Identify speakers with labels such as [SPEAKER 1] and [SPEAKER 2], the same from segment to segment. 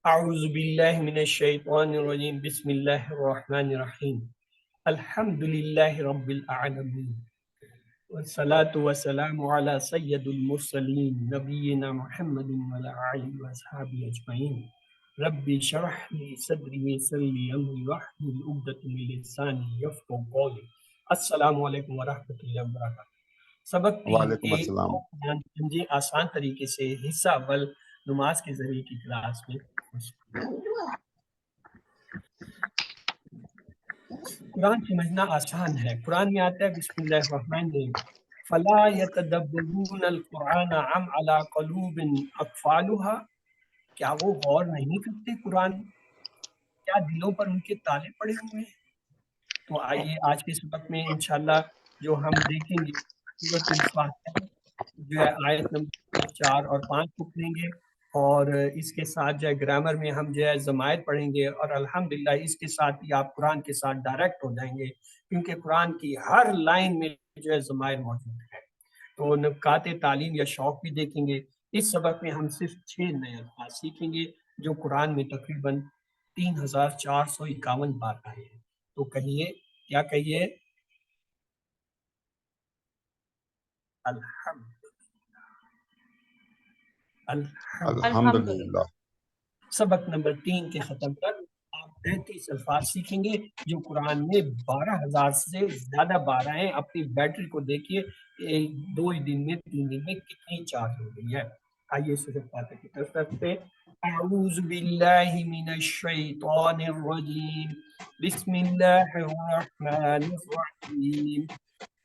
[SPEAKER 1] اعوذ باللہ من الشیطان الرجیم بسم اللہ الرحمن الرحیم الحمد للہ رب العالمین والصلاة والسلام علی سید المرسلین نبینا محمد وعلی آلہ واصحابہ اجمعین رب شرح لی صدری ویسر لی امری واحلل عقدۃ من لسانی یفقہوا قولی۔ السلام علیکم ورحمۃ اللہ وبرکاتہ۔ سبق 3
[SPEAKER 2] وعلیکم
[SPEAKER 1] ایک
[SPEAKER 2] السلام۔
[SPEAKER 1] سمجھے آسان طریقے سے حصہ اول نماز کے ذریعے کی کلاس میں قرآن سمجھنا آسان ہے۔ قرآن میں آتا ہے بسم اللہ الرحمن الرحیم فلا یتدبرون القرآن ام علی قلوب اقفالها، کیا وہ غور نہیں کرتے قرآن، کیا دلوں پر ان کے تالے پڑے ہوئے ہیں؟ تو آئیے آج کے سبق میں انشاءاللہ جو ہم دیکھیں گے سورۃ الفاتحہ جو ہے آیت نمبر 4 اور 5 کو پڑھیں گے، اور اس کے ساتھ جو ہے گرامر میں ہم جو ہے ضمائر پڑھیں گے، اور الحمدللہ اس کے ساتھ ہی آپ قرآن کے ساتھ ڈائریکٹ ہو جائیں گے، کیونکہ قرآن کی ہر لائن میں جو ہے ضمائر موجود ہے۔ تو نکات تعلیم یا شوق بھی دیکھیں گے۔ اس سبق میں ہم صرف 6 نئے الفاظ سیکھیں گے جو قرآن میں تقریباً 3451 بار آئے ہیں۔ تو کہیے، کیا کہیے؟
[SPEAKER 2] الحمدللہ۔
[SPEAKER 1] سبق نمبر 3 کے ختم تک آپ 35 الفاظ سیکھیں گے جو قرآن میں 12,000 سے زیادہ بار ہیں۔ اپنی بیٹری کو دیکھیے 2 دن میں 3 دن میں کتنی چارج ہو گئی ہے۔ آئیے سورۃ فاتحہ کی طرف چلتے ہیں۔ اعوذ باللہ من الشیطان الرجیم بسم اللہ الرحمن الرحیم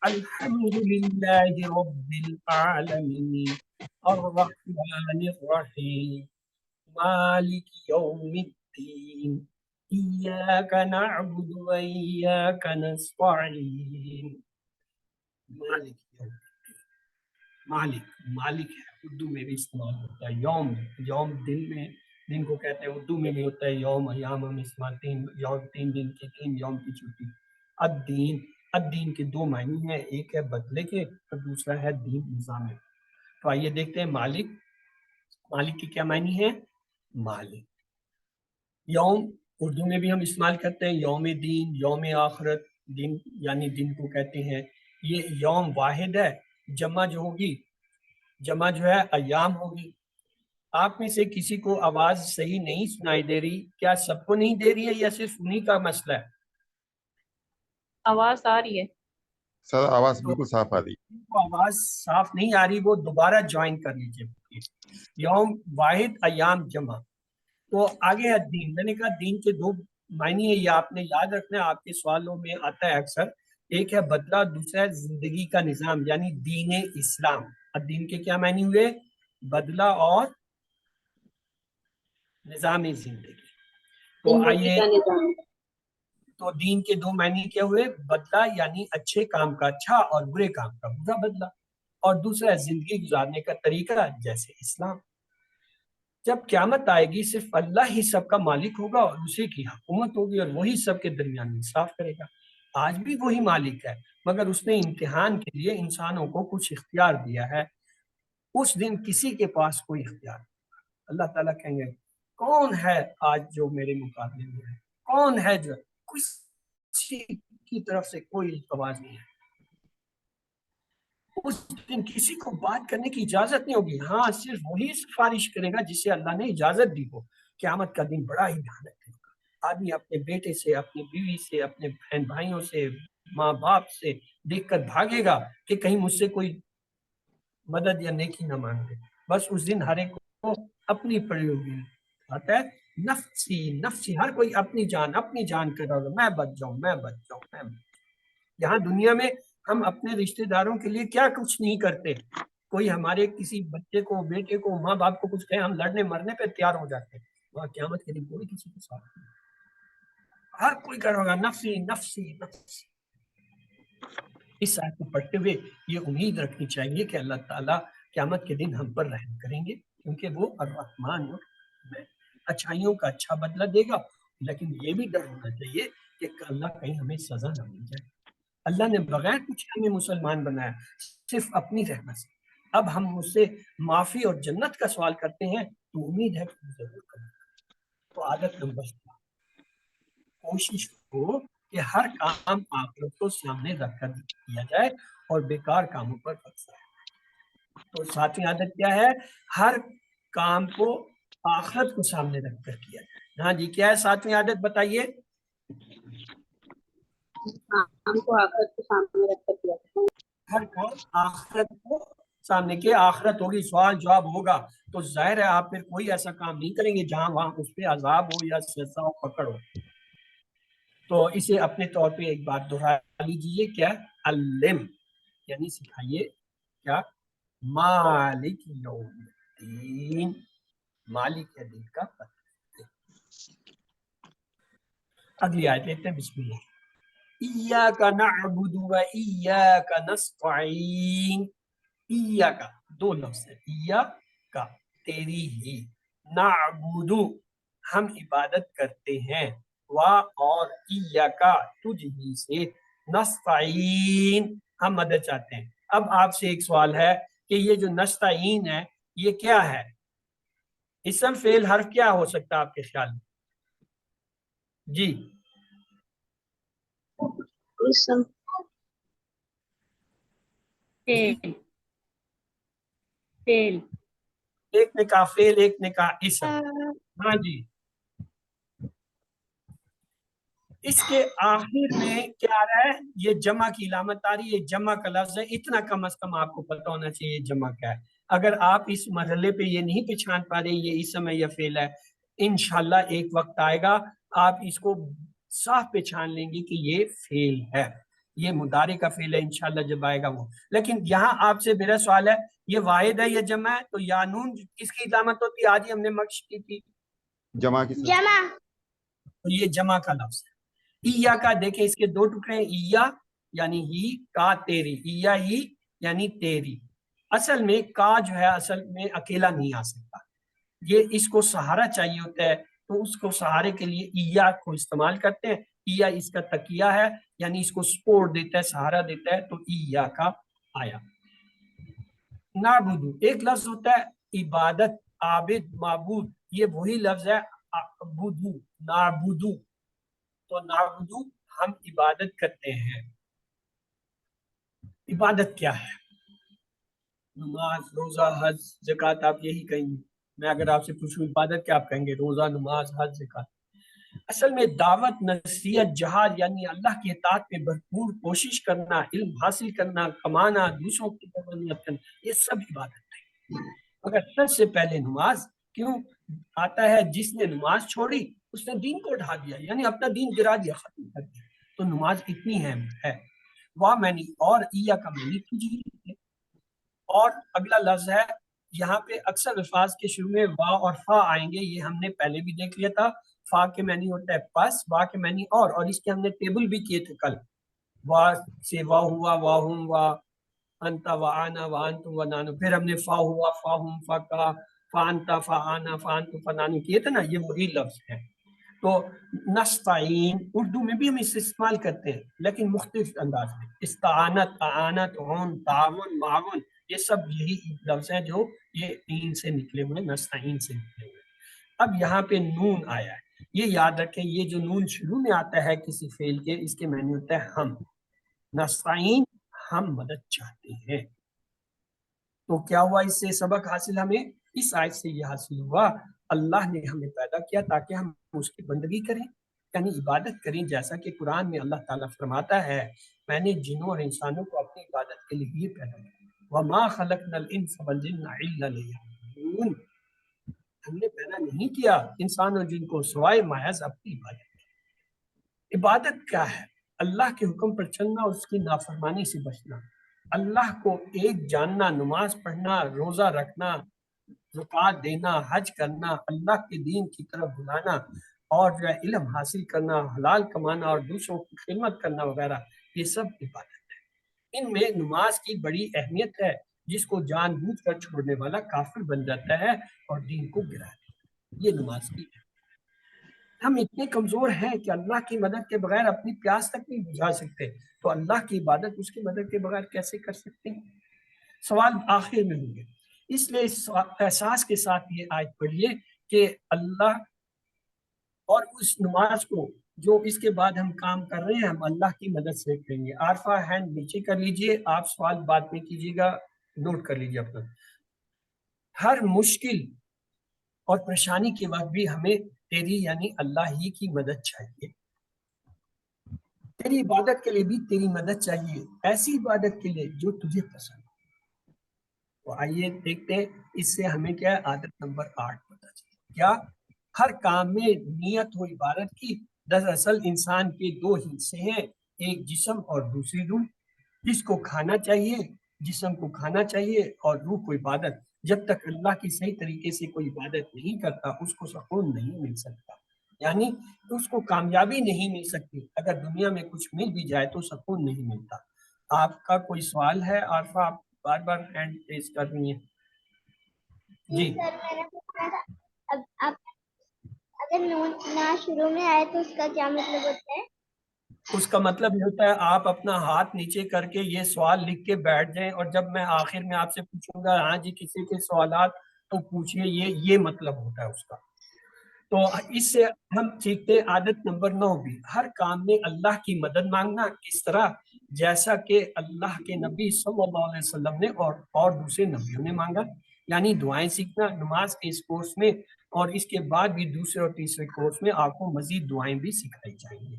[SPEAKER 1] الحمد للہ رب العالمین الرحمن الرحیم مالک یوم الدین ایاک نعبد و ایاک نستعین۔ مالک یوم الدین، مالک ہے، اردو میں بھی استعمال ہوتا ہے۔ یوم دن میں، دن کو کہتے ہیں، اردو میں بھی ہوتا ہے یوم، ایام ہم استعمال، یوم 3 دن کی، 3 یوم کی چھٹی۔ الدین کے 2 معنی ہیں، ایک ہے بدلے کے اور دوسرا ہے دین، نظام۔ تو آئیے دیکھتے ہیں مالک کی کیا معنی ہے۔ مالک یوم اردو میں بھی ہم استعمال کرتے ہیں، یوم دین، یوم آخرت، دن یعنی دن کو کہتے ہیں۔ یہ یوم واحد ہے، جمع جو ہوگی، جمع جو ہے ایام ہوگی۔ آپ میں سے کسی کو آواز صحیح نہیں سنائی دے رہی؟ کیا سب کو نہیں دے رہی ہے یا صرف انہی کا مسئلہ ہے؟
[SPEAKER 3] آواز آ رہی ہے
[SPEAKER 2] سر، آواز بالکل صاف آ رہی ہے۔
[SPEAKER 1] آواز صاف نہیں آ رہی، وہ دوبارہ جوائن کر لیجیے۔ یوم واحد، ایام جمع۔ تو آگے ہے دین۔ میں نے کہا دین کے 2 معنی ہے، یہ آپ نے یاد رکھنا ہے، آپ کے سوالوں میں آتا ہے اکثر۔ ایک ہے بدلہ، دوسرا ہے زندگی کا نظام یعنی دین اسلام۔ اب دین کے کیا معنی ہوئے؟ بدلہ اور نظام زندگی۔ تو آئیے، تو دین کے 2 معنی کیا ہوئے؟ بدلہ یعنی اچھے کام کا اچھا اور برے کام کا برا بدلہ، اور دوسرا ہے زندگی گزارنے کا طریقہ جیسے اسلام۔ جب قیامت آئے گی صرف اللہ ہی سب کا مالک ہوگا اور اسی کی حکومت ہوگی، اور وہی سب کے درمیان انصاف کرے گا۔ آج بھی وہی مالک ہے، مگر اس نے امتحان کے لیے انسانوں کو کچھ اختیار دیا ہے۔ اس دن کسی کے پاس کوئی اختیار نہیں۔ اللہ تعالیٰ کہیں گے کون ہے آج جو میرے مقابلے میں ہے، کون ہے جو، کسی کی طرف سے کوئی آواز نہیں ہے۔ اس دن کسی کو بات کرنے کی اجازت نہیں ہوگی، ہاں صرف وہی سفارش کرے گا جسے اللہ نے اجازت دی ہو۔ قیامت کا دن بڑا ہی بھیانک ہوگا۔ آدمی اپنے بیٹے سے، اپنی بیوی سے، اپنے بہن بھائیوں سے، ماں باپ سے دیکھ کر بھاگے گا کہ کہیں مجھ سے کوئی مدد یا نیکی نہ مانگے۔ بس اس دن ہر ایک کو اپنی پڑی ہوگی، آتا ہے نفسی نفسی، ہر کوئی اپنی جان کر رہا، میں بچ جاؤں، میں بچ جاؤں، میں بچ جاؤں۔ یہاں دنیا میں ہم اپنے رشتہ داروں کے لیے کیا کچھ نہیں کرتے۔ کوئی ہمارے کسی بچے کو، بیٹے کو، ماں باپ کو کچھ کہے، ہم لڑنے مرنے پہ تیار ہو جاتے ہیں۔ وہاں قیامت کے دن کوئی کسی کے ساتھ نہیں، ہر کوئی کہہ رہا ہوگا نفسی نفسی نفسی۔ اس آیت کو پڑھتے ہوئے یہ امید رکھنی چاہیے کہ اللہ تعالیٰ قیامت کے دن ہم پر رحم کریں گے، کیونکہ وہ الرحمن ہے، اچھائیوں کا اچھا بدلہ دے گا۔ لیکن یہ بھی ڈر ہونا چاہیے کہ اللہ کہیں ہمیں سزا نہ مل جائے۔ اللہ نے بغیر کچھ ہمیں مسلمان بنایا، صرف اپنی رحمت سے۔ اب ہم اس سے معافی اور جنت کا سوال کرتے ہیں، تو امید ہے کہ ضرور کریں۔ تو عادت نمبر 7، کوشش ہو کہ ہر کام آخرت کو سامنے رکھ کر کیا جائے اور بیکار کاموں پر وقت ضائع۔ تو 7ویں عادت کیا ہے؟ ہر کام کو آخرت کو سامنے رکھ کر کیا جائے۔ ہاں جی، کیا ہے 7ویں عادت بتائیے؟
[SPEAKER 3] کام کو آخرت کو سامنے رکھ کر کیا جائے۔
[SPEAKER 1] ہر کام آخرت کو سامنے کے، آخرت ہوگی، سوال جواب ہوگا، تو ظاہر ہے آپ پھر کوئی ایسا کام نہیں کریں گے جہاں وہاں اس پہ عذاب ہو یا سزا ہو، پکڑ ہو۔ تو اسے اپنے طور پہ ایک بات دہرا لیجیے، کیا؟ علم، یعنی سکھائیے، کیا؟ مالک یوم الدین، مالک دین کا پتہ۔ اگلی آیت لیتے ہیں، بسم اللہ۔ ایاک نعبد و ایاک نستعین، ایاک، دو لفظ ہے، ایاک تیری ہی، نعبد ہم عبادت کرتے ہیں، اور ایاک تجھ ہی سے، نستعین ہم مدد چاہتے ہیں۔ اب آپ سے ایک سوال ہے کہ یہ جو نستعین ہے یہ کیا ہے؟ اسم فعل حرف کیا ہو سکتا ہے آپ کے خیال میں؟ جی
[SPEAKER 3] اسم
[SPEAKER 1] جی،
[SPEAKER 3] فعل
[SPEAKER 1] ایک نے کہا فعل، ایک نے کہا اسم۔ ہاں جی، اس کے آخر میں کیا آ رہا ہے؟ یہ جمع کی علامت آ رہی ہے، جمع کا لفظ ہے، اتنا کم از کم آپ کو پتہ ہونا چاہیے جمع کیا ہے۔ اگر آپ اس مرحلے پہ یہ نہیں پہچان پا رہے یہ اسم ہے یا فعل ہے، انشاءاللہ ایک وقت آئے گا آپ اس کو صاف پہچان لیں گے کہ یہ فعل ہے، یہ مضارع کا فعل ہے، انشاءاللہ جب آئے گا وہ۔ لیکن یہاں آپ سے میرا سوال ہے، یہ واحد ہے یا جمع ہے؟ تو یا نون کس کی علامت ہوتی ہے؟ آج ہی ہم نے مشق کی تھی،
[SPEAKER 2] جمع کی
[SPEAKER 3] جمع،
[SPEAKER 1] تو یہ جمع کا لفظ ہے۔ ایا کا دیکھیں اس کے دو ٹکڑے ہیں، ایا یعنی ہی، کا تیری، ایا ہی یعنی تیری۔ اصل میں کا جو ہے اصل میں اکیلا نہیں آ سکتا، یہ اس کو سہارا چاہیے ہوتا ہے، تو اس کو سہارے کے لیے ایا کو استعمال کرتے ہیں۔ ایا اس کا تکیہ ہے، یعنی اس کو سپورٹ دیتا ہے، سہارا دیتا ہے، تو ایا کا آیا۔ نعبدو ایک لفظ ہوتا ہے عبادت، عابد، معبود، یہ وہی لفظ ہے عبدو، نعبدو، تو نعبدو ہم عبادت کرتے ہیں۔ عبادت کیا ہے؟ نماز، روزہ، حج، زکوٰۃ، آپ یہی کہیں گے۔ میں اگر آپ سے پوچھوں عبادت کیا، آپ کہیں گے روزہ، نماز، حج، زکوٰۃ۔ اصل میں دعوت، نصیحت، جہاد یعنی اللہ کی اطاعت میں بھرپور کوشش کرنا، علم حاصل کرنا، کمانا، دوسروں کی خدمت کرنا، یہ سب عبادت ہے۔ مگر سب سے پہلے نماز، کیوں آتا ہے جس نے نماز چھوڑی اس نے دین کو ڈھا دیا، یعنی اپنا دین گرا دیا، ختم کر دیا۔ تو نماز اتنی اہم ہے۔ واہ معنی اور ایا کا معنی تجھ ہی ہے۔ اور اگلا لفظ ہے، یہاں پہ اکثر الفاظ کے شروع میں وا اور فا آئیں گے، یہ ہم نے پہلے بھی دیکھ لیا تھا۔ فا کے معنی ہوتا ہے پس، وا کے معنی اور اس کے ہم نے ٹیبل بھی کیے تھے کل۔ وا سے وا ہوا، وا ہم، وا انتا، وا آنا، وا انتم، وا نانو، پھر ہم نے فا ہوا، فا ہم، فا کا، فا انتا، فا آنا، فا انتم، فا نانو کیے تھے نا، یہ وہی لفظ ہے۔ تو نستعین اردو میں بھی ہم اس سے استعمال کرتے ہیں لیکن مختلف انداز میں، استعانت، اعانت، عون، تعاون، معاون، یہ سب یہی لفظ ہیں جو یہ تین سے نکلے ہوئے، نستعین سے نکلے ہوئے۔ اب یہاں پہ نون آیا ہے، یہ یاد رکھیں یہ جو نون شروع میں آتا ہے کسی فعل کے، اس کے معنی ہوتا ہے ہم، نستعین ہم مدد چاہتے ہیں۔ تو کیا ہوا اس سے سبق حاصل؟ ہمیں اس آیت سے یہ حاصل ہوا اللہ نے ہمیں پیدا کیا تاکہ ہم اس کی بندگی کریں، یعنی عبادت کریں، جیسا کہ قرآن میں اللہ تعالیٰ فرماتا ہے میں نے جنوں اور انسانوں کو اپنی عبادت کے لیے پیدا کیا۔ وَمَا خَلَقْنَا الْإِنسَ وَالْجِنَّ إِلَّا لِيَعْبُدُونِ، ہم نے پیدا نہیں کیا انسان اور جن کو سوائے محض اپنی عبادت کی۔ عبادت کیا ہے؟ اللہ کے حکم پر چلنا اور اس کی نافرمانی سے بچنا، اللہ کو ایک جاننا، نماز پڑھنا، روزہ رکھنا، زکوٰۃ دینا، حج کرنا، اللہ کے دین کی طرف بلانا، اور جو ہے علم حاصل کرنا، حلال کمانا اور دوسروں کی خدمت کرنا وغیرہ، یہ سب عبادت ہے۔ ان میں نماز کی بڑی اہمیت ہے، جس کو جان بوجھ کر چھوڑنے والا کافر بن جاتا ہے اور دین کو گرا دیتا ہے۔ یہ نماز کی ہے۔ ہم اتنے کمزور ہیں کہ اللہ کی مدد کے بغیر اپنی پیاس تک نہیں بجھا سکتے، تو اللہ کی عبادت اس کی مدد کے بغیر کیسے کر سکتے ہیں؟ سوال آخر میں ہوں گے، اس لیے اس احساس کے ساتھ یہ آیت پڑھیے کہ اللہ اور اس نماز کو جو اس کے بعد ہم کام کر رہے ہیں ہم اللہ کی مدد سے کریں گے. عارفہ ہینڈ نیچے کر لیجئے, آپ سوال بعد میں کیجیے گا, نوٹ کر لیجئے اپنا. ہر مشکل اور پریشانی کے وقت بھی ہمیں تیری یعنی اللہ ہی کی مدد چاہیے. تیری عبادت کے لیے بھی تیری مدد چاہیے, ایسی عبادت کے لیے جو تجھے پسند. تو آئیے دیکھتے ہیں اس سے ہمیں کیا ہے, عادت نمبر 8 پتہ چلے. کیا؟ ہر کام میں نیت و عبادت کی. دراصل انسان کے دو حصے ہیں, ایک جسم اور دوسری روح. جس کو کھانا چاہیے, جسم کو کھانا چاہیے, اور روح کو عبادت. جب تک اللہ کی صحیح طریقے سے کوئی عبادت نہیں کرتا اس کو سکون نہیں مل سکتا, یعنی اس کو کامیابی نہیں مل سکتی. اگر دنیا میں کچھ مل بھی جائے تو سکون نہیں ملتا. آپ کا کوئی سوال ہے عارفہ؟ آپ بار بار ہینڈ ریز کر رہی ہیں. جی
[SPEAKER 4] سر میں نے پوچھنا تھا, اب اگر نون نہ شروع میں آئے تو اس کا کیا مطلب ہوتا ہے؟
[SPEAKER 1] اس کا مطلب یہ ہوتا ہے آپ اپنا ہاتھ نیچے کر کے یہ سوال لکھ کے بیٹھ جائیں, اور جب میں آخر میں آپ سے پوچھوں گا ہاں جی کسی کے سوالات تو پوچھئے, یہ مطلب ہوتا ہے اس کا. تو اس سے ہم سیکھتے ہیں عادت نمبر 9 بھی, ہر کام میں اللہ کی مدد مانگنا. کس طرح؟ جیسا کہ اللہ کے نبی صلی اللہ علیہ وسلم نے اور دوسرے نبیوں نے مانگا. یعنی دعائیں سیکھنا نماز کے اس کورس میں, اور اس کے بعد بھی دوسرے اور تیسرے کورس میں آپ کو مزید دعائیں بھی سکھائی جائیں گی.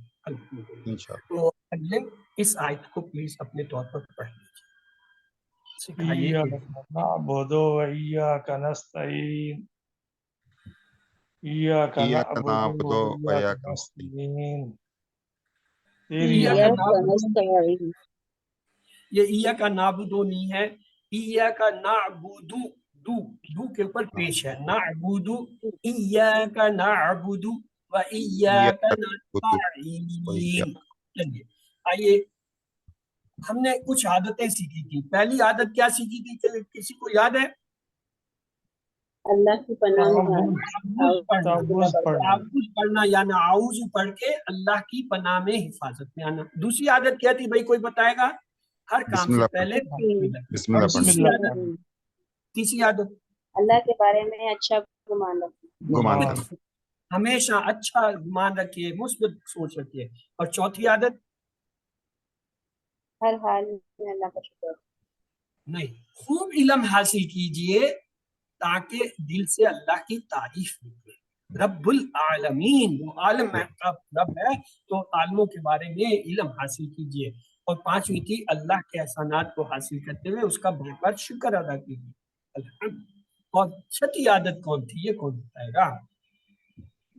[SPEAKER 1] تو اگلے اس آیت کو پلیز اپنے طور پر پڑھ لیجیے, سکھائیے.
[SPEAKER 5] إياك نعبد وإياك نستعين إياك
[SPEAKER 2] إياك
[SPEAKER 5] نعبد
[SPEAKER 2] نعبد
[SPEAKER 5] وإياك
[SPEAKER 2] وإياك
[SPEAKER 5] نستعين
[SPEAKER 1] إياك
[SPEAKER 3] إياك
[SPEAKER 1] نعبد,
[SPEAKER 3] نستعين.
[SPEAKER 1] یہ ایاک نعبد نہیں ہے, ایاک نعبد, دو کے اوپر پیش ہے, نعبد, ایاک نعبد و ایاک
[SPEAKER 2] إياك نعبد
[SPEAKER 1] نستعین.
[SPEAKER 2] وإياك.
[SPEAKER 1] چلیے آئیے, ہم نے کچھ عادتیں سیکھی تھی. پہلی عادت کیا سیکھی تھی, کسی کو یاد ہے؟
[SPEAKER 3] اللہ کی پناہ میں
[SPEAKER 1] تعوذ پڑھنا یا نعوذ پڑھ کے اللہ کی پناہ میں حفاظت میں آنا. دوسری عادت کیا تھی بھائی, کوئی بتائے گا؟ ہر کام
[SPEAKER 2] بسم
[SPEAKER 1] سے
[SPEAKER 2] اللہ
[SPEAKER 1] پہلے
[SPEAKER 2] بسم اللہ پڑھنا.
[SPEAKER 1] تیسری عادت
[SPEAKER 3] اللہ کے بارے میں اچھا گمان رکھنا.
[SPEAKER 2] گمان کرنا.
[SPEAKER 1] ہمیشہ اچھا گمان رکھیے, مثبت سوچ رکھیے. اور چوتھی عادت
[SPEAKER 3] ہر حال میں اللہ کا شکر.
[SPEAKER 1] نہیں, خوب علم حاصل کیجئے تاکہ دل سے اللہ کی تعریف نکلے. رب العالمین, وہ عالم کا رب ہے, تو عالموں کے بارے میں علم حاصل کیجئے. اور پانچویں تھی اللہ کے احسانات کو حاصل کرتے ہوئے اس کا بار بار شکر ادا کیجیے. الحمد. اور چھٹی عادت کون تھی, یہ کون بتائے گا؟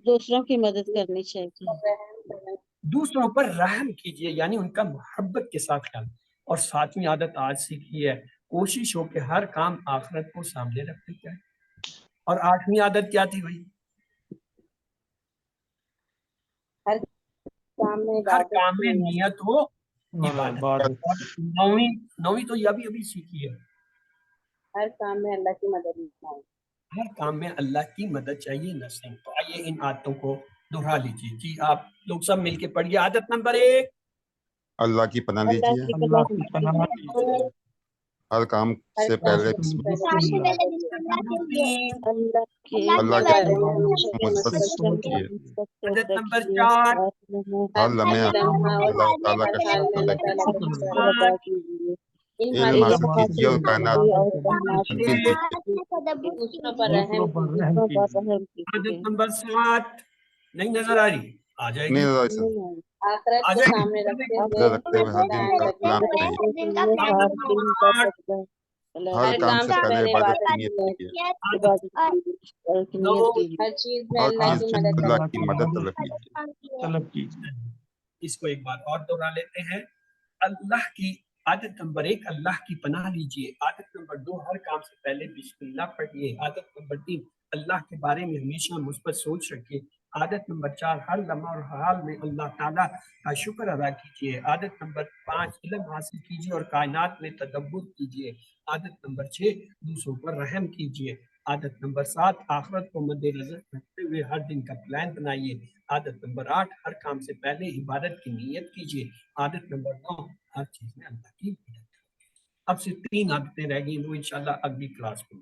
[SPEAKER 3] دوسروں کی مدد کرنی چاہیے.
[SPEAKER 1] دوسروں پر رحم کیجیے, یعنی ان کا محبت کے ساتھ خیال. اور ساتویں عادت آج سیکھی ہے, کوشش ہو کہ ہر کام آخرت کو سامنے رکھتے جائے. اور آٹھویں عادت کیا تھی بھائی؟
[SPEAKER 3] ہر
[SPEAKER 1] ہر کام میں نیت ہو عبادت. اور نویں تو یہ ابھی سیکھی ہے,
[SPEAKER 3] ہر کام میں اللہ کی مدد مانگنا.
[SPEAKER 1] ہر کام میں اللہ کی مدد چاہیے. نسیم. تو آئیے ان عادتوں کو دہرا لیجیے. جی آپ لوگ سب مل کے پڑھیے. عادت نمبر 1,
[SPEAKER 2] اللہ کی پناہ
[SPEAKER 3] اللہ
[SPEAKER 2] لیجیے.
[SPEAKER 3] کی
[SPEAKER 5] اللہ کی پناہ لیجیے.
[SPEAKER 2] ہر کام سے پہلے بسم
[SPEAKER 3] اللہ کے
[SPEAKER 2] اللہ
[SPEAKER 3] بارے
[SPEAKER 2] کی
[SPEAKER 3] میں ہمیشہ
[SPEAKER 2] مثبت
[SPEAKER 3] مثبت
[SPEAKER 2] سوچیے.
[SPEAKER 1] عادت نمبر
[SPEAKER 3] رکھیے.
[SPEAKER 1] 4,
[SPEAKER 2] ہر لمحے اللہ تعالیٰ
[SPEAKER 3] ہر
[SPEAKER 2] کا
[SPEAKER 3] حال
[SPEAKER 2] شکر
[SPEAKER 3] میں
[SPEAKER 2] ادا
[SPEAKER 3] اللہ تعالیٰ کا
[SPEAKER 2] کیجیے.
[SPEAKER 3] شکر ادا کیجیے.
[SPEAKER 2] علم حاصل کیجیے اور کائنات
[SPEAKER 3] تنظیم
[SPEAKER 2] کیجیے.
[SPEAKER 3] دوسروں پر رحم کیجیے.
[SPEAKER 1] عادت نمبر 7 نہیں نظر آ رہی, آ جائے گی.
[SPEAKER 2] نہیں نظر
[SPEAKER 3] آخرت
[SPEAKER 1] آ
[SPEAKER 3] کو
[SPEAKER 1] جائے
[SPEAKER 3] سامنے رکھتے ہوئے
[SPEAKER 2] رکھتے ہوئے ہر دن کا پلان بنائیے.
[SPEAKER 1] عادت نمبر 8,
[SPEAKER 2] ہر کام سے پہلے عبادت کی نیت کیجیے.
[SPEAKER 1] 9,
[SPEAKER 3] ہر چیز میں
[SPEAKER 2] ہر
[SPEAKER 3] اللہ
[SPEAKER 2] چیز
[SPEAKER 3] کی
[SPEAKER 2] میں
[SPEAKER 3] مدد
[SPEAKER 2] اللہ کی مدد طلب کیجیے.
[SPEAKER 5] طلب کیجیے.
[SPEAKER 1] اس کو ایک بار اور دہرا لیتے ہیں. اللہ کی عادت نمبر 1, اللہ کی پناہ لیجیے. عادت نمبر 2, ہر کام سے پہلے بسم اللہ پڑھیے. عادت نمبر 3, اللہ کے بارے میں ہمیشہ مثبت سوچ رکھیے. عادت نمبر 4, ہر لمحہ اور حال میں اللہ تعالیٰ کا شکر ادا کیجیے. عادت نمبر 5, علم حاصل کیجیے اور کائنات میں تدبر کیجیے. عادت نمبر 6, دوسروں پر رحم کیجیے. عادت نمبر 7, آخرت کو مد نظر رکھتے ہوئے ہر دن کا پلان بنائیے. عادت نمبر 8, ہر کام سے پہلے عبادت کی نیت کیجیے. عادت نمبر 9, ہر چیز میں اللہ کی مدد. اب سے 3 عادتیں رہ گئی, وہ انشاءاللہ اگلی کلاس میں.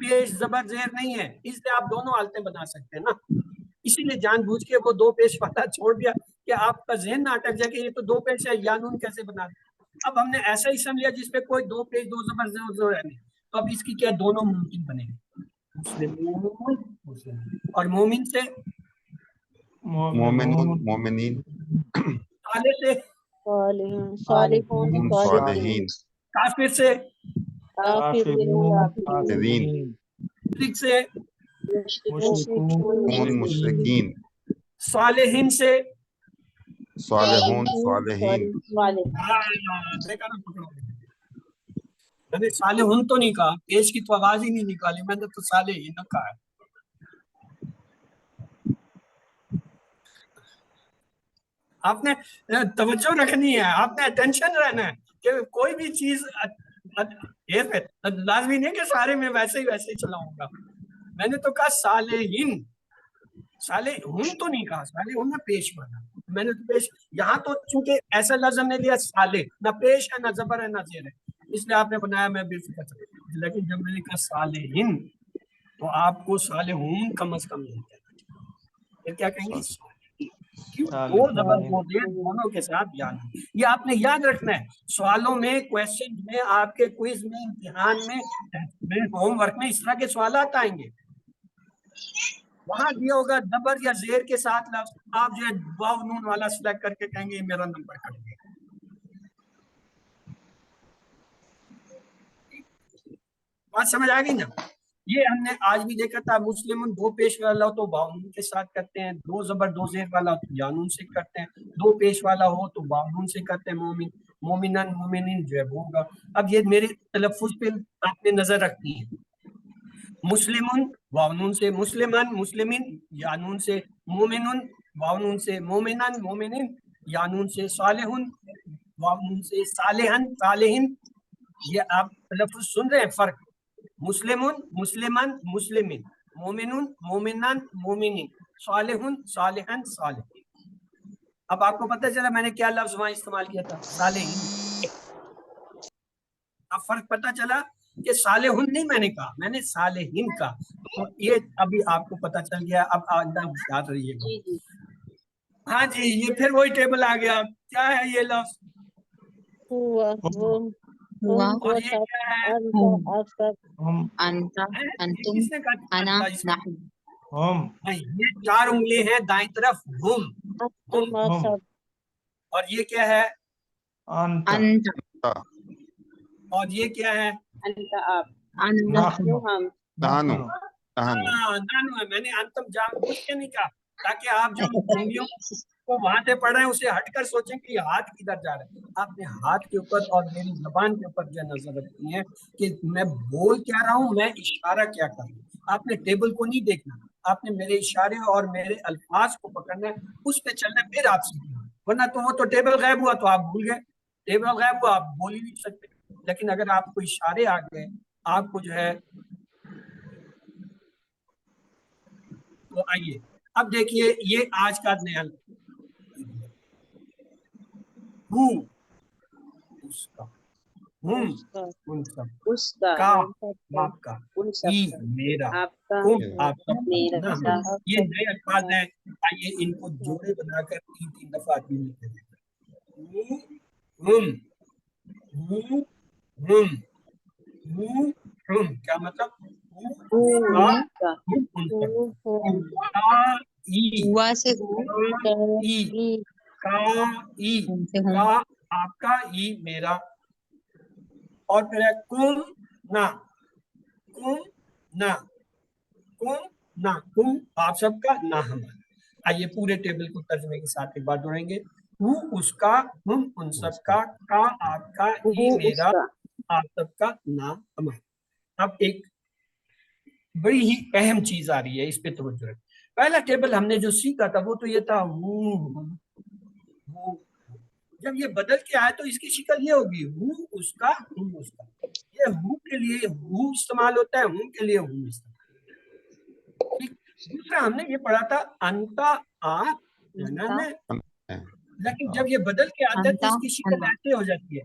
[SPEAKER 1] پیش زبر زیر نہیں ہے، اس لیے آپ دونوں حالتیں بنا سکتے ہیں نا. اسی لیے جان بوجھ کے وہ دو پیش والا چھوڑ دیا کہ آپ کا ذہن نہ اٹک جائے کہ یہ تو دو پیش ہے، یا نون کیسے بنا دیں. اب ہم نے ایسا اسم لیا جس پہ کوئی دو پیش دو زبر زیر ہے نہیں، تو اب اس کی کیا دونوں ممکن بنے گے، مسلمون اور مومن سے
[SPEAKER 2] مومنون مومنین
[SPEAKER 1] صالح سے
[SPEAKER 6] صالحون صالحون
[SPEAKER 2] صالحین
[SPEAKER 1] کافر سے
[SPEAKER 6] کافرون
[SPEAKER 2] کافرین
[SPEAKER 1] مشرک سے
[SPEAKER 2] مشرکون مشرکین
[SPEAKER 1] صالحین سے
[SPEAKER 2] صالحون صالحین
[SPEAKER 1] دیکھا نا پکڑو. میں نے صالحون تو نہیں کہا، پیش کی تو آواز ہی نہیں نکالی، میں نے تو صالحین کہا ہے. آپ نے توجہ رکھنی ہے، آپ نے اٹینشن رہنا ہے کہ کوئی بھی چیز لازمی نہیں کہ سارے میں ویسے ہی چلاؤں گا. میں نے تو کہا صالحین، صالحون تو نہیں کہا، صالحون نہ پیش مانا. میں نے تو پیش یہاں تو چونکہ ایسا لفظ ہم نے لیا صالح، نہ پیش ہے نہ زبر ہے نہ زیر ہے، اس لیے آپ نے بنایا میں بے فکر تھا. لیکن جب میں نے کہا صالحین تو آپ کو صالحون کم از کم نہیں کہنا چاہیے. پھر کیا کہیں گے؟ دو زبر دو زیر دونوں کے ساتھ یاد. یہ آپ نے یاد رکھنا ہے سوالوں میں، کویسچن میں، آپ کے کوئز میں، امتحان میں، ہوم ورک میں اس طرح کے سوالات آئیں گے. وہاں دیا ہوگا زبر یا زیر کے ساتھ لفظ، آپ جو ہے واو نون والا سلیکٹ کر کے کہیں گے یہ میرا نمبر کٹ گیا. بات سمجھ آ گئی نا؟ یہ ہم نے آج بھی دیکھا تھا. مسلم دو پیش والا ہو تو باؤنون کے ساتھ کرتے ہیں، دو زبر دو زیر والا ہو تو یانون سے کرتے ہیں، دو پیش والا ہو تو باؤنون سے کرتے ہیں. مومن مومنن مومنین جو ہے وہ ہوگا. اب یہ میرے تلفظ پہ آپ نے نظر رکھنی ہے. مسلمن واؤنون سے، مسلمن مسلمین یانون سے، مومنن واؤنون سے، مومنن مومنین یانون سے، صالحن واؤنون سے، صالحن صالحین. یہ آپ تلفظ سن رہے ہیں فرق؟ مسلمن مسلمن مسلمین، مومنن مومنان مومنین، صالحن صالحن صالحین. اب آپ کو پتہ چلا میں نے کیا لفظ وہاں استعمال کیا تھا؟ صالحین. اب فرق پتہ چلا کہ صالحن نہیں میں نے کہا، میں نے صالحین کہا. تو یہ ابھی آپ کو پتہ چل گیا. اب آئندہ یاد رہیے گا. ہاں جی، یہ پھر وہی ٹیبل آ گیا. کیا ہے یہ لفظ؟ اور یہ کیا ہے؟ کس نے کہا نہیں، یہ چار انگلی ہیں دائیں طرف، ہم. اور یہ کیا ہے؟ اور یہ کیا ہے؟
[SPEAKER 2] نحنو
[SPEAKER 1] نانو ہے. میں نے انتم جان بوجھ کے نہیں کہا تاکہ آپ جو انگلیوں کو وہاں سے پڑھ رہے ہیں اسے ہٹ کر سوچیں کہ یہ ہاتھ کدھر جا رہا ہے. آپ نے ہاتھ کے اوپر اور میری زبان کے اوپر جو نظر رکھنی ہے کہ میں بول کیا رہا ہوں، میں اشارہ کیا کر رہا ہوں. آپ نے ٹیبل کو نہیں دیکھنا، آپ نے میرے اشارے اور میرے الفاظ کو پکڑنا ہے، اس پہ چلنا ہے، پھر آپ سیکھنا. ورنہ تو وہ تو ٹیبل غائب ہوا تو آپ بھول گئے، ٹیبل غائب ہوا آپ بول ہی نہیں سکتے. لیکن اگر آپ کو اشارے آ گئے، آپ کو جو ہے تو آئیے اب دیکھیے یہ آج کا نیا اس کا، ہم ان سب
[SPEAKER 3] اس کا،
[SPEAKER 1] کا آپ کا،
[SPEAKER 3] ان سب
[SPEAKER 1] ای
[SPEAKER 3] کا،
[SPEAKER 1] میرا،
[SPEAKER 3] آپ کا،
[SPEAKER 1] تم آپ کا،
[SPEAKER 3] میرا،
[SPEAKER 1] نہ ہم. یہ نئے الفاظ ہیں، آئیے ان کو جوڑے بنا کر تین تین دفعہ آدمی لکھ دیں. ہم کیا مطلب؟
[SPEAKER 3] اس کا،
[SPEAKER 1] کا آپ کا، ای میرا. اور پھر ہے کم نہ، کم نہ، کم نہ، کم آپ سب کا، نہ ہمارا. آئیے پورے ٹیبل کو ترجمے کے ساتھ ایک بار دوڑیں گے. وہ اس کا، ہم ان سب کا آپ کا، ای میرا آپ سب کا، نہ ہمارا. اب ایک بڑی ہی اہم چیز آ رہی ہے، اس پہ توجہ رکھیں. پہلا ٹیبل ہم نے جو سیکھا تھا وہ تو یہ تھا وہ. جب یہ بدل کے آئے تو اس کی شکل یہ ہوگی، وہ اس کا، ہم اس کا. یہ ہو کے لیے ہو استعمال ہوتا ہے، ہم کے لیے ہم استعمال. دوسرا ہم نے یہ پڑھا تھا انتا آپ، لیکن جب یہ بدل کے آتا ہے تو اس کی شکل ایسے ہو جاتی ہے،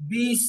[SPEAKER 1] 20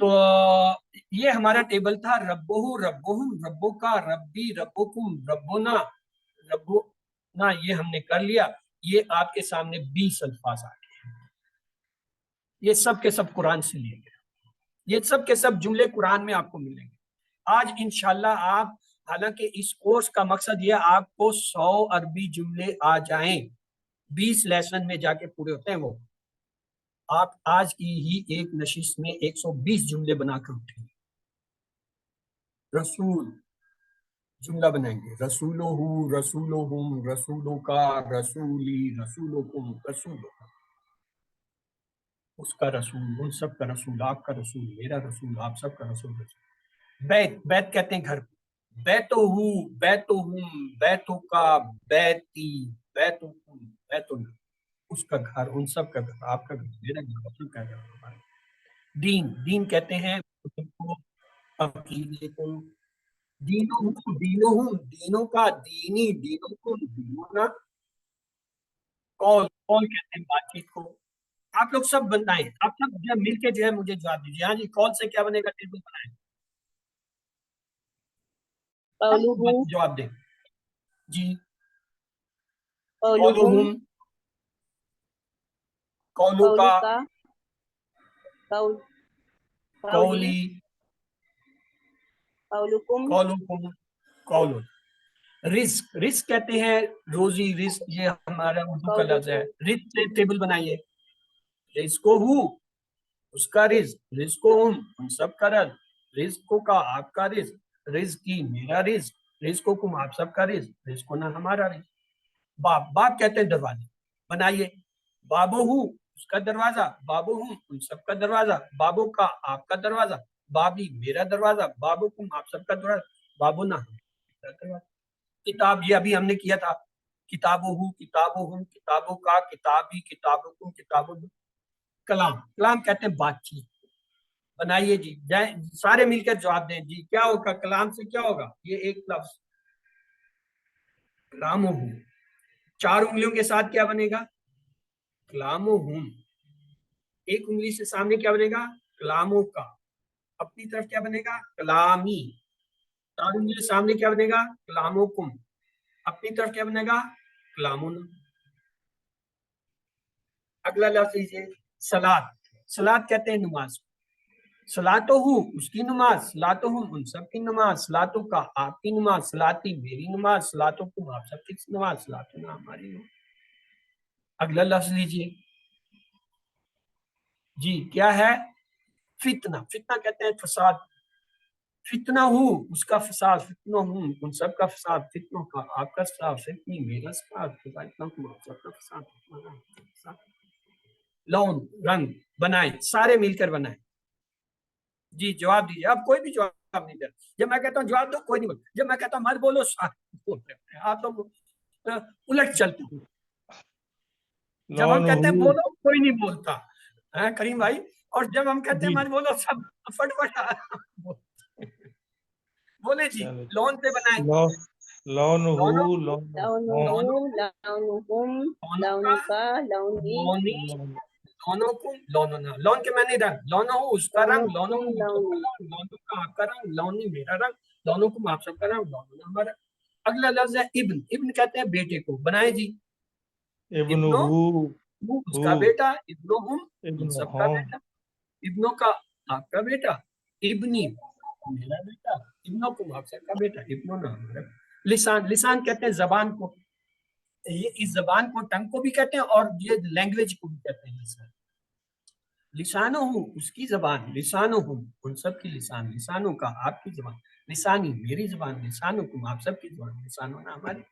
[SPEAKER 1] تو یہ ہمارا ٹیبل تھا ربہو ربہم ربو کا ربی ربکم ربنا ربنا، یہ ہم نے کر لیا. یہ آپ کے سامنے 20 الفاظ آ گئے. یہ سب کے سب قرآن سے لیے گئے. یہ سب کے سب جملے قرآن میں آپ کو ملیں گے. آج انشاءاللہ آپ، حالانکہ اس کورس کا مقصد یہ آپ کو 100 عربی جملے آ جائیں، 20 لیسن میں جا کے پورے ہوتے ہیں وہ. آپ آج کی ہی ایک نشست میں 120 جملے بنا کر اٹھیں گے. رسول جملہ بنائیں گے، رسولو رسولہم رسولو کا رسولی رسولکم رسولو کا، اس کا رسول، ان سب کا رسول، آپ کا رسول، میرا رسول، آپ سب کا رسول. بیت، بیت کہتے ہیں گھر. بیتو بیتہم بیتو کا بیتی بیتکم بیتنا، اس کا گھر، ان سب کا گھر، آپ کا گھر، میرا گھر، آپ کا گھر. دین، دین کہتے ہیں عقیدے کو. دینوں دینوں دینوں کا دینی دینوں کو دینونا. قول، قول کہتے ہیں بات چیت کو. آپ لوگ سب بنائیں، آپ سب جو ہے مل کے جو ہے مجھے جواب دیجیے. ہاں جی، قول سے کیا بنے گا؟ ٹیبل بنائیں،
[SPEAKER 6] قولہم
[SPEAKER 1] جواب دیں جی.
[SPEAKER 6] قولہم
[SPEAKER 1] قولہم، قولو کا،
[SPEAKER 6] قولک قول قولی
[SPEAKER 1] قولی،
[SPEAKER 6] قولکم
[SPEAKER 1] قولکم قولو. رزق، رزق کہتے ہیں روزی، رزق یہ ہمارا اردو کا لفظ ہے. رزق سے ٹیبل بنائیے. رزقو ہو، اس کا رزق، رزقو ہم، ان سب کا رزق، رزقو کا، آپ کا رزق، رزقی، میرا رزق، رزقو کم، آپ سب کا رزق، رزقو نہ، ہمارا رزق. باب، باب کہتے ہیں دروازے. بنائیے. بابو ہو، اس کا دروازہ، بابو ہم، ان سب کا دروازہ، بابو کا، آپ کا دروازہ، بابی، میرا دروازہ، بابو کم، آپ سب کا دروازہ، بابو نہ، ہمارا دروازہ. کتاب، یہ ابھی ہم نے کیا تھا. کتابو ہو، کتابو ہم، کتابوں کا، کتابی، کتابوں کو، کتابوں. کلام، کلام کہتے ہیں بات چیت. بنائیے جی، جائیں سارے مل کر جواب دیں جی. کیا ہوگا کلام سے؟ کیا ہوگا؟ یہ ایک لفظ کلام ہو، 4 انگلیوں کے ساتھ کیا بنے گا؟ کلام ہم. ایک انگلی سے سامنے کیا بنے گا؟ کلاموں کا. اپنی طرف کیا بنے گا؟ کلامی. 4 انگلی سامنے کیا بنے گا؟ کلاموں کم. اپنی طرف کیا بنے گا؟ کلامون. اگلا لفظ لیجیے، صلاۃ. صلاۃ کہتے ہیں نماز. صلاتو ہو، اس کی نماز، صلاتو ہم، ان سب کی نماز، صلاتو کا، آپ کی نماز، صلاتی، میری نماز، صلاتو کم، آپ سب کی نماز، صلاتو نا، ہماری نماز. اگلا لفظ لیجیے جی، کیا ہے؟ فتنہ. فتنہ کہتے ہیں فساد. فتنہ ہو، اس کا فساد، فتنہ ہوں، ان سب کا فساد، فتنوں کا، آپ کا فساد، فتنی، میرا فساد، فتنہ کم، آپ سب کا فساد. لون، رنگ. بنائیں، سارے مل کر بنائیں جی. جواب دیجیے. اب کوئی بھی جواب نہیں دیتا. جب میں کہتا ہوں جواب دو، کوئی نہیں بولتا. جب میں کہتا ہوں مت بولو، آپ لوگ الٹ چلتے ہیں. جب ہم کہتے ہیں
[SPEAKER 5] لونہو
[SPEAKER 1] بولو، کوئی نہیں بولتا ہے کریم بھائی. اور جب ہم کہتے ہیں
[SPEAKER 5] جی
[SPEAKER 1] مت بولو، سب فٹ فٹ بولے جی.
[SPEAKER 5] چلے.
[SPEAKER 1] لون سے بنائیں.
[SPEAKER 5] لونہو
[SPEAKER 1] لونو،
[SPEAKER 6] لونہو
[SPEAKER 1] لونو،
[SPEAKER 6] لونہم
[SPEAKER 1] لونو کا،
[SPEAKER 6] لونک لونی
[SPEAKER 1] لونی، لونو کو، لوننا. لون کے معنی رنگ. لونو ہو، اس کا رنگ، لونو
[SPEAKER 6] لونکم
[SPEAKER 1] کو، سب کا
[SPEAKER 6] لونی
[SPEAKER 1] رنگ، لونو کا، آپ کا رنگ، لونی، میرا رنگ، لونو کو، آپ سب کا رنگ، لوننا، ہمارا. اگلا لفظ ہے ابن. ابن کہتے ہیں بیٹے کو. بنائے جی. ابنو،
[SPEAKER 5] ابنہو
[SPEAKER 1] اس
[SPEAKER 5] ہو
[SPEAKER 1] کا بیٹا، ابنو ہم، ان سب کا
[SPEAKER 5] ابنہم
[SPEAKER 1] بیٹا، ابنوں کا، آپ کا بیٹا، ابنی، میرا بیٹا، ابنوں کو، آپ سب کا بیٹا، ابنوں نا، ہمارا. لسان، لسان کہتے ہیں زبان کو. یہ اس زبان کو ٹنگ کو بھی کہتے ہیں اور یہ لینگویج کو بھی کہتے ہیں لسان. لسانوں ہوں، اس کی زبان، لسانوں ہوں، ان سب کی لسان، لسانوں کا، آپ کی زبان، لسانی، میری زبان، لسانوں کو، آپ سب کی زبان، لسانوں نا، ہماری.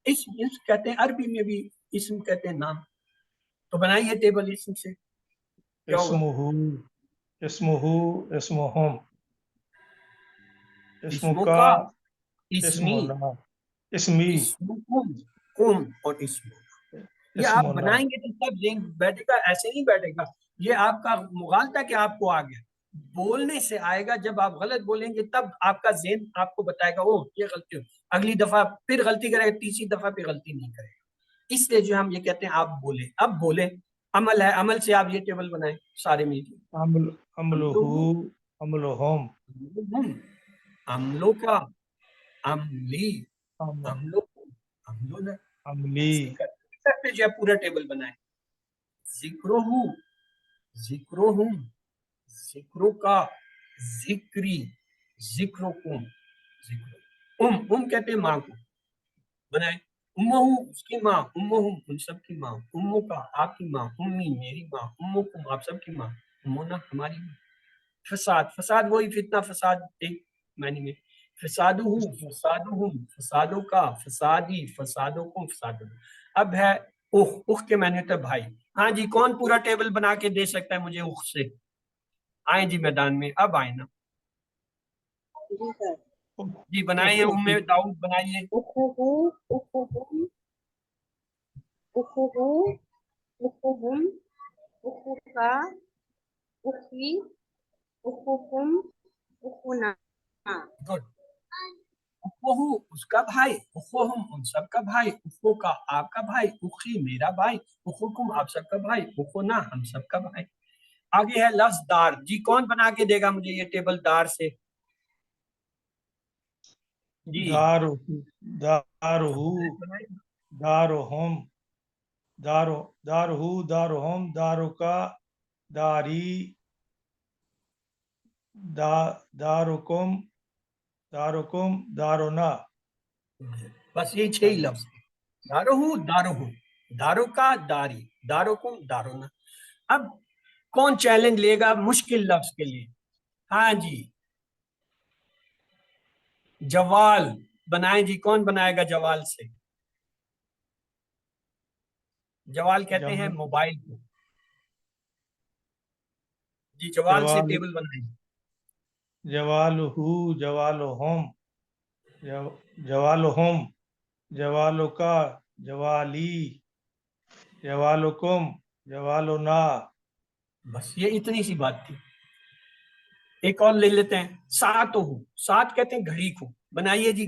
[SPEAKER 1] اسم کہتے ہیں عربی میں بھی، اسم کہتے ہیں نام. تو بنائیے ٹیبل اسم سے. کیا ہوگا؟
[SPEAKER 5] اسمہو اسمہو اسمہم اسم
[SPEAKER 1] اسموں
[SPEAKER 5] کا
[SPEAKER 1] کا، اسمی،
[SPEAKER 5] اسمنا اسمی
[SPEAKER 1] اسمکم، کم، اور اسم. یہ آپ
[SPEAKER 5] اسمنا
[SPEAKER 1] بنائیں گے تو سب ذہن بیٹھے گا، ایسے نہیں بیٹھے گا. یہ آپ کا مغالطہ کہ آپ کو آ گیا. بولنے سے آئے گا. جب آپ غلط بولیں گے تب آپ کا ذہن آپ کو بتائے گا، اوہ یہ غلطی ہو. اگلی دفعہ پھر غلطی کرے گا، تیسری دفعہ پہ غلطی نہیں کرے گا. اس لیے جو ہم یہ کہتے ہیں آپ بولیں. اب بولیں. عمل ہے, عمل سے آپ یہ ٹیبل بنائیں سارے مل کے.
[SPEAKER 5] عملہ عملہم
[SPEAKER 1] عملوں کا, عملی,
[SPEAKER 5] عم-
[SPEAKER 1] عملوں عملوں
[SPEAKER 5] عملی
[SPEAKER 1] پہ جو ہے پورا ٹیبل بنائیں. ذکرہو, ذکرہم, ذکروں کا, ذکری, ذکرکم, ذکر کہتے ہیں ماں کو, بنائیں. امہو اس کی ماں, امہم ان سب کی ماں, امو کا آپ کی ماں, امی میری ماں, امکم آپ سب کی ماں, امونا ہماری ماں. فساد, فساد وہی فتنہ فساد ایک معنی میں. فسادہو, فسادہم, فسادوں کا, فسادی, فسادکم, فسادکم. اب ہے اخ کے معنی ہوتا ہے بھائی. ہاں جی, کون پورا ٹیبل بنا کے دے سکتا ہے مجھے اخ سے؟ آئیں جی میدان میں, اب آئیں نا
[SPEAKER 6] جی سر.
[SPEAKER 1] جی, بنائیے ام داؤد بنائیے.
[SPEAKER 6] اخوہو, اخوہم, اخوہو, اخوہم, اخوکا, اخی, اخوکم, اخونا.
[SPEAKER 1] گڈ. اخوہو اس کا بھائی, اخوہم ان سب کا بھائی, اخو کا آپ کا بھائی, اخی میرا بھائی, اخوکم آپ سب کا بھائی, اخونا ہم سب کا بھائی. آگے ہے لفظ دار. جی کون بنا کے دے گا مجھے یہ ٹیبل دار سے؟ جی
[SPEAKER 5] دارہو دارہم دارہو دارہم دارکا داری دارکم دارکم دارونا.
[SPEAKER 1] بس یہ 6 ہی لفظ ہیں. دارہو دارہو, دارو کا داری, دارکم دارونا. اب کون چیلنج لے گا مشکل لفظ کے لیے؟ ہاں جی, جوال بنائیں جی, کون بنائے گا جوال سے؟ جوال کہتے ہیں موبائل کو. جی جوال سے ٹیبل بنائیں.
[SPEAKER 5] جوالہو جوالہم جوالہم جوالکا جوالی جوالکم جوالنا.
[SPEAKER 1] بس یہ اتنی سی بات تھی. ایک اور لے لیتے ہیں, ساعتہو, ساعت کہتے ہیں گھڑی کو, بنائیے جی.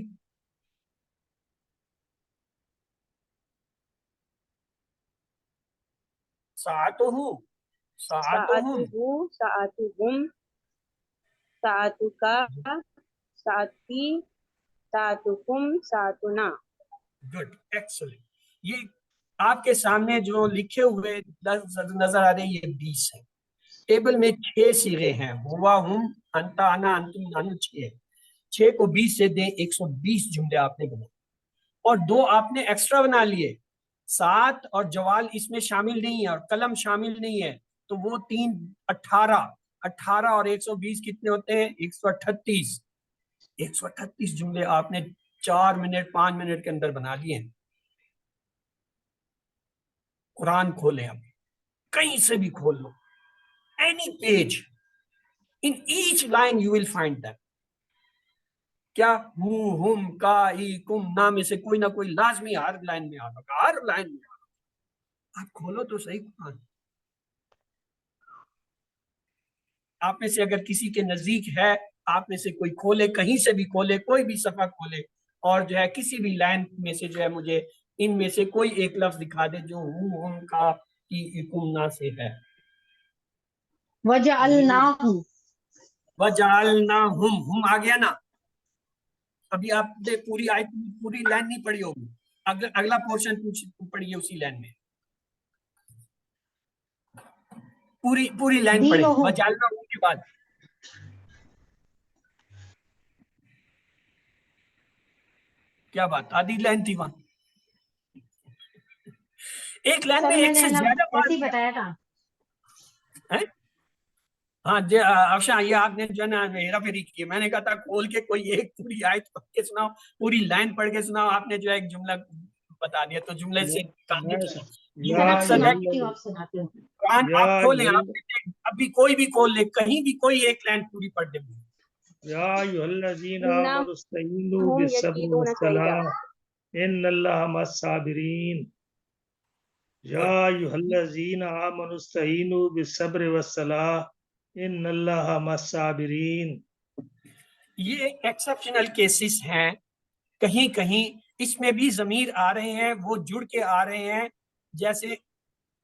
[SPEAKER 1] ساعتہو, ساعتہم,
[SPEAKER 6] ساعتہو, ساعتہم, ساعتکا, ساعتی, ساعتکم, ساعتنا.
[SPEAKER 1] Good, excellent. یہ آپ کے سامنے جو لکھے ہوئے لفظ نظر آ رہے ہیں یہ 20 ہیں. ٹیبل میں 6 صیغے ہیں, ہوا, ہم, انتا, انا, انتم, نحن, 6. 6 کو 20 سے دیں, 120 جملے آپ نے بنائے, اور 2 آپ نے ایکسٹرا بنا لیے. 7 اور جوال اس میں شامل نہیں ہے, اور قلم شامل نہیں ہے, تو وہ 3 18. 18 اور 120 کتنے ہوتے ہیں؟ 138. 138 جملے آپ نے 4 منٹ 5 منٹ کے اندر بنا لیے ہیں. قرآن کھولیں, اب کہیں سے بھی کھول لو, any page, in each line you will find that. کیا ہو, ہم, کا, ای, کم, نا میں سے کوئی نہ کوئی لازمی ہر لائن میں آگا, ہر لائن میں آگا. آپ کھولو تو صحیح قرآن. آپ میں سے اگر کسی کے نزدیک ہے, آپ میں سے کوئی کھولے, کہیں سے بھی کھولے, کوئی بھی صفحہ کھولے, اور جو ہے کسی بھی لائن میں سے جو ہے مجھے ان میں سے کوئی ایک لفظ دکھا دے جو ہو, ہم, کا, ای, کم, نا سے ہے.
[SPEAKER 3] وَجَعَلْنَاهُمْ
[SPEAKER 1] وَجَعَلْنَاهُمْ, ہم آ گیا نا. ابھی آپ نے پوری آیت پوری لائن نہیں پڑھی ہوگی, اگلا پورشن پڑھیے اسی لائن میں, پوری لائن پڑھیں.
[SPEAKER 3] دینہم.
[SPEAKER 1] وَجَعَلْنَاهُمْ کے بعد کیا بات, آدھی لائن تھی وہاں. ایک لائن میں ایک سے زیادہ
[SPEAKER 3] ایسے ہی بتایا تھا.
[SPEAKER 1] ہاں جی افشاں, یہ آپ نے جو ہے نا ہیرا پھیری کی. میں نے کہا تھا کھول کے کوئی ایک پوری آیت پڑھ کے سناؤ, پوری لائن پڑھ کے سناؤ. آپ نے جو ہے ایک جملہ بتا دیا, تو جملے سے کام نہیں چلا. یہ مقصد ہے کہ
[SPEAKER 3] آپ سناتے ہو.
[SPEAKER 1] قرآن آپ کھولیں, آپ ابھی کوئی بھی کھول لے, کہیں بھی کوئی ایک لائن پوری پڑھ دے.
[SPEAKER 5] یا ایھا الذین آمنوا استعینوا بالصبر والصلاۃ ان اللہ مع الصابرین. یا ایھا الذین آمنوا استعینوا بالصبر والصلاۃ ان اللہ مع الصابرین.
[SPEAKER 1] یہ ایکسپشنل کیسز ہیں, کہیں کہیں اس میں بھی ضمیر آ رہے ہیں, وہ جڑ کے آ رہے ہیں, جیسے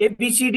[SPEAKER 1] ABCD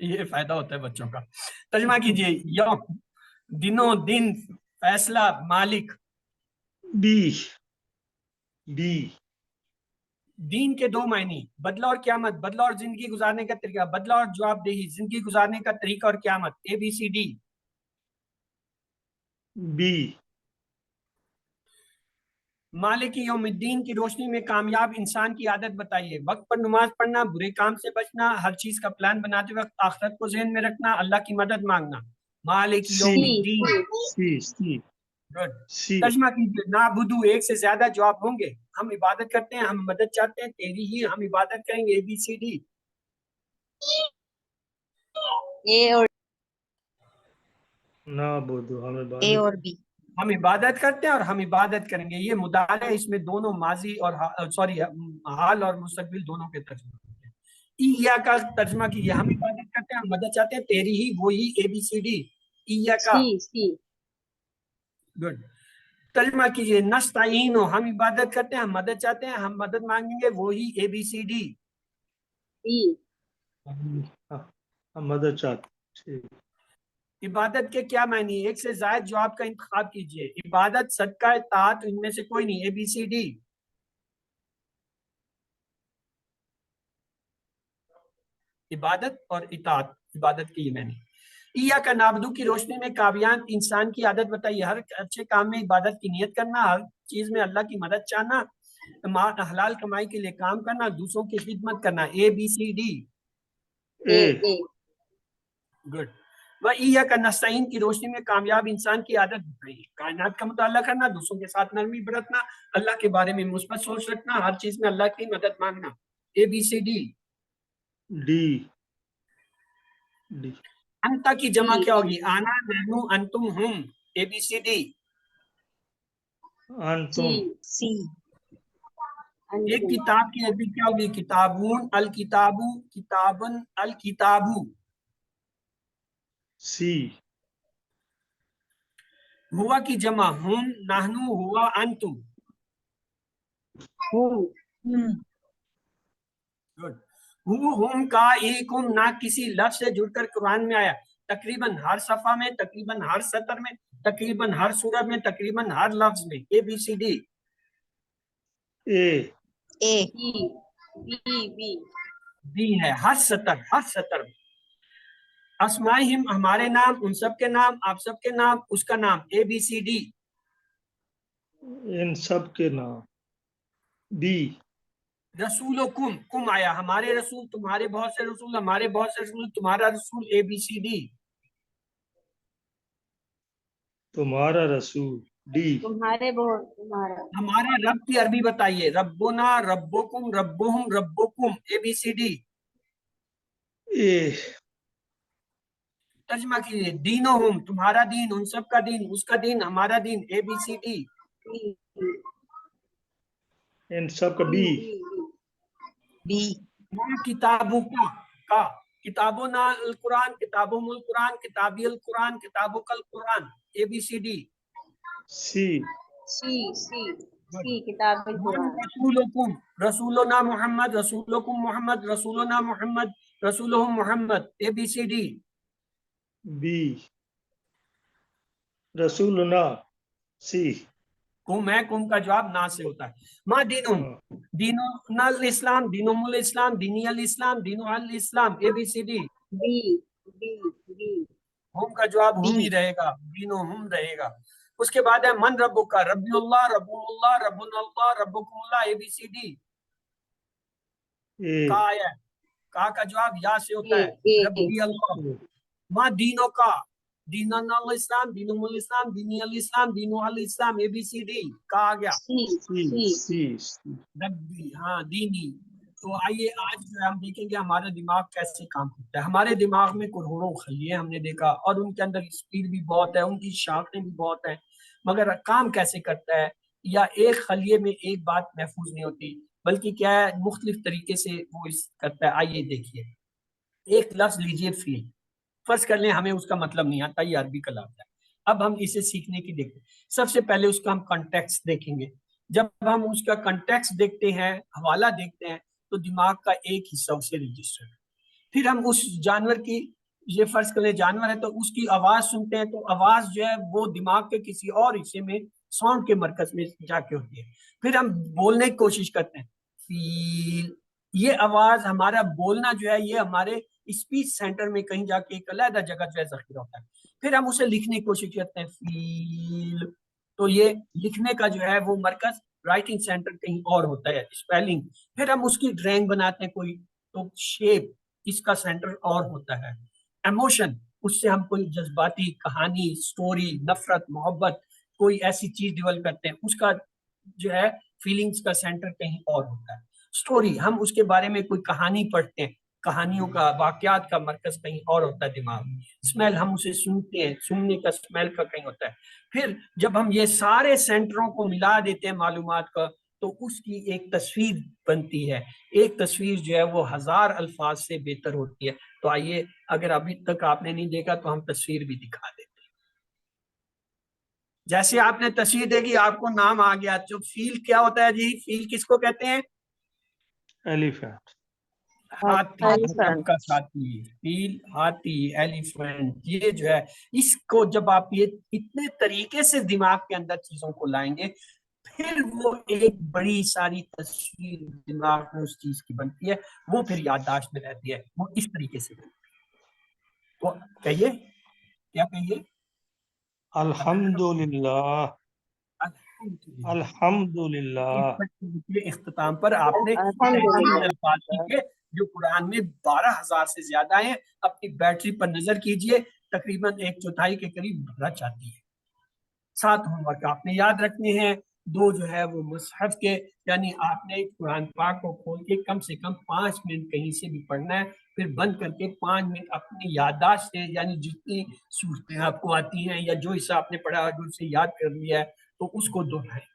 [SPEAKER 1] یہ فائدہ ہوتا ہے بچوں کا. ترجمہ کیجئے. یوم دنوں دن فیصلہ مالک.
[SPEAKER 5] بی
[SPEAKER 1] دین کے دو معنی بدلہ اور قیامت. بدلہ اور زندگی گزارنے کا طریقہ. بدلہ اور جواب دہی. زندگی گزارنے کا طریقہ اور قیامت. ABCD.
[SPEAKER 5] بی
[SPEAKER 1] مالک یوم الدین کی روشنی میں کامیاب انسان کی عادت بتائیے. وقت پر نماز پڑھنا, برے کام سے بچنا, ہر چیز کا پلان بناتے وقت آخرت کو ذہن میں رکھنا, اللہ کی مدد مانگنا. مالک یوم الدین.
[SPEAKER 5] سی
[SPEAKER 1] Good. ترجمہ کیجیے. نعبدو ایک سے زیادہ جواب ہوں گے. ہم عبادت کرتے ہیں, ہم مدد چاہتے ہیں, تیری ہی ہم عبادت کریں گے. ABCD.
[SPEAKER 6] اے اور
[SPEAKER 5] نعبد
[SPEAKER 6] اے اور بی.
[SPEAKER 1] ہم عبادت کرتے ہیں اور ہم عبادت کریں گے. یہ مضارع ہے, اس میں دونوں ماضی اور حال اور مستقبل دونوں کے ترجمہ ہوتے ہیں. اییا کا ترجمہ کیجیے. ہم عبادت کرتے ہیں, ہم مدد چاہتے ہیں, تیری ہی وہی. ABCD. اییا کا.
[SPEAKER 6] See
[SPEAKER 1] good. ترجمہ کیجیے. نستعین ہم عبادت کرتے ہیں, ہم مدد چاہتے ہیں, ہم مدد مانگیں گے, وہی. ABCD.
[SPEAKER 6] بی.
[SPEAKER 5] مدد چاہتے.
[SPEAKER 1] عبادت کے کیا معنی؟ ایک سے زائد جواب کا انتخاب کیجیے. عبادت, صدقہ, اطاعت, ان میں سے کوئی نہیں. ABCD. عبادت اور اطاعت. عبادت کی یہ معنی. ایاک نعبدو کی روشنی میں کامیاب انسان کی عادت بتائیے. ہر اچھے کام میں عبادت کی نیت کرنا, ہر چیز میں اللہ کی مدد چاہنا, حلال کمائی کے لیے کام کرنا, دوسروں کی خدمت کرنا. ABCD.
[SPEAKER 6] اے.
[SPEAKER 1] گڈ. وَإِيَّاكَ نَسْتَعِينُ کی روشنی میں کامیاب انسان کی عادت بتائیے. کائنات کا مطالعہ کرنا, دوسروں کے ساتھ نرمی برتنا, اللہ کے بارے میں مثبت سوچ رکھنا, ہر چیز میں اللہ کی مدد مانگنا. ABCD.
[SPEAKER 5] ڈی.
[SPEAKER 1] انتا کی جمع کیا ہوگی؟ آنا, نحنو, انتم, ہم. ABCD.
[SPEAKER 5] انتم.
[SPEAKER 6] سی.
[SPEAKER 1] ایک کتاب کی عربی کیا ہوگی؟ کتابون, الکتابو, کتابن, الکتابو.
[SPEAKER 5] سی.
[SPEAKER 1] ہوا کی جمع ہم, نحنو, ہوا, انتم. Good. ہم کا ایکم نہ کسی لفظ سے جڑ کر قرآن میں آیا. تقریباً ہر صفحہ میں, تقریباً ہر سطر میں, تقریباً ہر سورت میں, تقریباً ہر لفظ میں. ABCD.
[SPEAKER 5] A.
[SPEAKER 6] A. B.
[SPEAKER 1] B ہے. ہر سطر, ہر سطر میں. اسمائہم ہمارے نام, ان سب کے نام, آپ سب کے نام, اس کا نام. ABCD.
[SPEAKER 5] ان سب کے نام. بی.
[SPEAKER 1] رسولکم, کم آیا. ہمارے رسول, تمہارے بہت سے رسول, ہمارے بہت سے رسول, تمہارا رسول. ABCD.
[SPEAKER 5] تمہارا رسول. ڈی.
[SPEAKER 6] تمہارے بہت. تمہارا.
[SPEAKER 1] ہمارا رب کی عربی بتائیے. ربنا, ربکم, ربہم, ربکم. ABCD.
[SPEAKER 5] اے.
[SPEAKER 1] ترجمہ کیجیے. دینہم تمہارا دین, ان سب کا دین, اس کا دین, ہمارا دین. ABCD.
[SPEAKER 5] ان سب کا. بی.
[SPEAKER 6] بی.
[SPEAKER 1] کتابوں کا. کتابنا القرآن, کتابہم القرآن, کتابی القرآن, کتابک القرآن. ABCD.
[SPEAKER 5] سی.
[SPEAKER 6] سی. کتاب القرآن.
[SPEAKER 1] رسولکم, رسولنا محمد, رسولکم محمد, رسولنا محمد, رسولہم محمد. ABCD.
[SPEAKER 5] بی. رسولنا. سی.
[SPEAKER 1] کم ہے, کم کا جواب نہ سے ہوتا ہے. ما دینم, دیننا الاسلام, دینم الاسلام, دینی الاسلام, دین الاسلام. ABCD.
[SPEAKER 6] بی.
[SPEAKER 1] ہم کا جواب ہم ہی رہے گا, دینو ہم رہے گا. اس کے بعد ہے من ربک کا. ربی اللہ, رب اللہ, ربنا اللہ, ربکم اللہ. ABCD.
[SPEAKER 5] اے.
[SPEAKER 1] کا آیا ہے, کا جواب یا سے ہوتا ہے. ربی اللہ. ما دینوں کا, دیننا الاسلام, دینم الاسلام, دینی الاسلام, دین الاسلام. ABCD. کا آ گیا.
[SPEAKER 5] سی.
[SPEAKER 1] ربی, ہاں, دینی. تو آئیے آج جو ہم دیکھیں گے ہمارا دماغ کیسے کام کرتا ہے. ہمارے دماغ میں کروڑوں خلیے ہم نے دیکھا, اور ان کے اندر اسپیڈ بھی بہت ہے, ان کی شاخیں بھی بہت ہیں, مگر کام کیسے کرتا ہے؟ یا ایک خلیے میں ایک بات محفوظ نہیں ہوتی, بلکہ کیا ہے, مختلف طریقے سے وہ کرتا ہے. آئیے دیکھیے. ایک لفظ لیجیے فیل. فرض کر لیں ہمیں اس کا مطلب نہیں آتا, یہ عربی کا لفظ ہے. اب ہم اسے سیکھنے کی دیکھیں. سب سے پہلے اس کا ہم کنٹیکسٹ دیکھیں گے. جب ہم اس کا کنٹیکسٹ دیکھتے ہیں, حوالہ دیکھتے ہیں, تو دماغ کا ایک حصہ اسے رجسٹر ہے. پھر ہم اس جانور کی، یہ فرض کریں جانور ہے تو اس کی آواز سنتے ہیں، تو آواز جو ہے وہ دماغ کے کسی اور حصے میں ساؤنڈ کے مرکز میں جا کے ہوتی ہے. پھر ہم بولنے کی کوشش کرتے ہیں، فیل، یہ آواز ہمارا بولنا جو ہے یہ ہمارے اسپیچ سینٹر میں کہیں جا کے ایک علیحدہ جگہ جو ہے ذخیرہ ہوتا ہے. پھر ہم اسے لکھنے کی کوشش کرتے ہیں، فیل، تو یہ لکھنے کا جو ہے وہ مرکز رائٹنگ سینٹر کہیں اور ہوتا ہے، اسپیلنگ. پھر ہم اس کی ڈرائنگ بناتے ہیں کوئی، تو شیپ اس کا سینٹر اور ہوتا ہے. ایموشن، اس سے ہم کوئی جذباتی کہانی، سٹوری، نفرت، محبت، کوئی ایسی چیز ڈیولپ کرتے ہیں، اس کا جو ہے فیلنگز کا سینٹر کہیں اور ہوتا ہے. سٹوری، ہم اس کے بارے میں کوئی کہانی پڑھتے ہیں، کہانیوں کا، واقعات کا مرکز کہیں اور ہوتا ہے دماغ. اسمیل، ہم اسے سنتے ہیں، سننے کا اسمیل کا کہیں ہوتا ہے. پھر جب ہم یہ سارے سینٹروں کو ملا دیتے ہیں معلومات کا، تو اس کی ایک تصویر بنتی ہے. ایک تصویر جو ہے وہ 1000 الفاظ سے بہتر ہوتی ہے. تو آئیے، اگر ابھی تک آپ نے نہیں دیکھا تو ہم تصویر بھی دکھا دیتے ہیں. جیسے آپ نے تصویر دیکھی، آپ کو نام آ گیا. جو فیل کیا ہوتا ہے جی؟ فیل کس کو کہتے ہیں؟
[SPEAKER 5] ایلیفینٹ.
[SPEAKER 1] ہاتھی،
[SPEAKER 6] Elephant.
[SPEAKER 1] مطلب کا ساتھی. فیل، ہاتھی، ایلیفینٹ، یہ جو ہے اس کو جب آپ یہ اتنے طریقے سے دماغ کے اندر چیزوں کو لائیں گے، پھر وہ ایک بڑی ساری تصویر دماغ میں اس چیز کی بنتی ہے، وہ پھر یادداشت میں رہتی ہے. وہ اس طریقے سے بنتی ہے. تو کہیے، کیا کہیے؟
[SPEAKER 5] الحمدللہ.
[SPEAKER 1] الحمدللہ.
[SPEAKER 5] الحمدللہ.
[SPEAKER 1] اختتام پر آپ نے
[SPEAKER 6] الحمدللہ.
[SPEAKER 1] الفاظ لکھے جو قرآن میں 12,000 سے زیادہ ہیں. اپنی بیٹری پر نظر کیجئے، تقریباً 1/4 کے قریب بھرا چاہتی ہے. 7 ہوم ورک آپ نے یاد رکھنے ہیں. 2 جو ہے وہ مصحف کے، یعنی آپ نے قرآن پاک کو کھول کے کم سے کم 5 منٹ کہیں سے بھی پڑھنا ہے، پھر بند کر کے 5 منٹ اپنی یادداشت سے، یعنی جتنی صورتیں آپ کو آتی ہیں یا جو حصہ آپ نے پڑھا جو اسے یاد کر لیا ہے تو اس کو دہرائیں.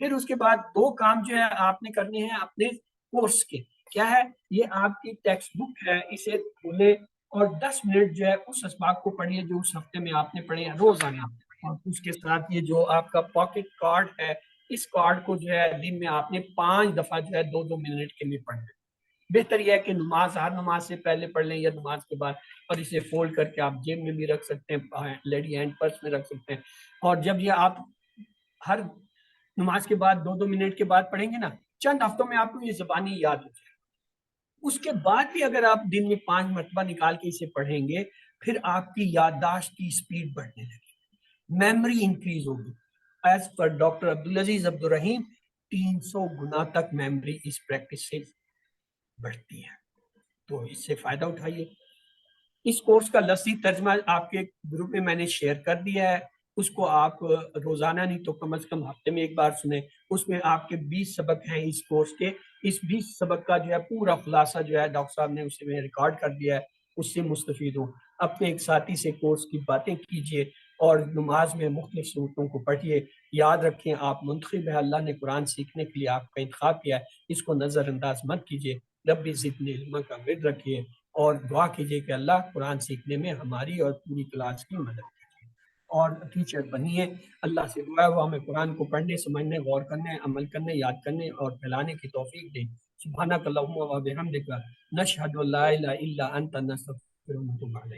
[SPEAKER 1] پھر اس کے بعد 2 کام جو ہے آپ نے کرنے ہیں اپنے کورس کے. کیا ہے؟ یہ آپ کی ٹیکسٹ بک ہے، اسے کھولیں اور 10 منٹ جو ہے اس اسباق کو پڑھیے جو اس ہفتے میں آپ نے پڑھے ہیں روزانہ. اور اس کے ساتھ یہ جو آپ کا پاکٹ کارڈ ہے، اس کارڈ کو جو ہے دن میں آپ نے 5 دفعہ جو ہے 2-2 منٹ کے لیے پڑھنا ہے. بہتر یہ ہے کہ نماز، ہر نماز سے پہلے پڑھ لیں یا نماز کے بعد، اور اسے فولڈ کر کے آپ جیب میں بھی رکھ سکتے ہیں، لیڈی ہینڈ پرس میں رکھ سکتے ہیں. اور جب یہ آپ ہر نماز کے بعد 2-2 منٹ کے بعد پڑھیں گے نا، چند ہفتوں میں آپ کو یہ زبانی یاد ہو جائے. اس کے بعد بھی اگر آپ دن میں 5 مرتبہ نکال کے اسے پڑھیں گے، پھر آپ کی یادداشت کی سپیڈ بڑھنے لگے، میموری انکریز ہوگی. As per doctor Abdul Aziz Abdul Rahim 300 گنا تک میموری اس پریکٹس سے بڑھتی ہے. تو اس سے فائدہ اٹھائیے. اس کورس کا لفظی ترجمہ آپ کے گروپ میں نے شیئر کر دیا ہے. اس کو آپ روزانہ نہیں تو کم از کم ہفتے میں ایک بار سنیں. اس میں آپ کے 20 سبق ہیں اس کورس کے. اس 20 سبق کا جو ہے پورا خلاصہ جو ہے ڈاکٹر صاحب نے اسے میں ریکارڈ کر دیا ہے. اس سے مستفید ہوں. اپنے ایک ساتھی سے کورس کی باتیں کیجئے اور نماز میں مختلف صورتوں کو پڑھیے. یاد رکھیں آپ منتخب ہے، اللہ نے قرآن سیکھنے کے لیے آپ کا انتخاب کیا ہے. اس کو نظر انداز مت کیجئے. رب زدنی علما کا ورد رکھیے اور دعا کیجئے کہ اللہ قرآن سیکھنے میں ہماری اور پوری کلاس کی مدد کیجئے اور ٹیچر بنیے. اللہ سے دعا ہے وہ ہمیں قرآن کو پڑھنے، سمجھنے، غور کرنے، عمل کرنے، یاد کرنے اور پھیلانے کی توفیق دے. سبحانک اللہم و بحمدک، نشہد ان لا الہ الا انت، نستغفرک و نتوب الیک.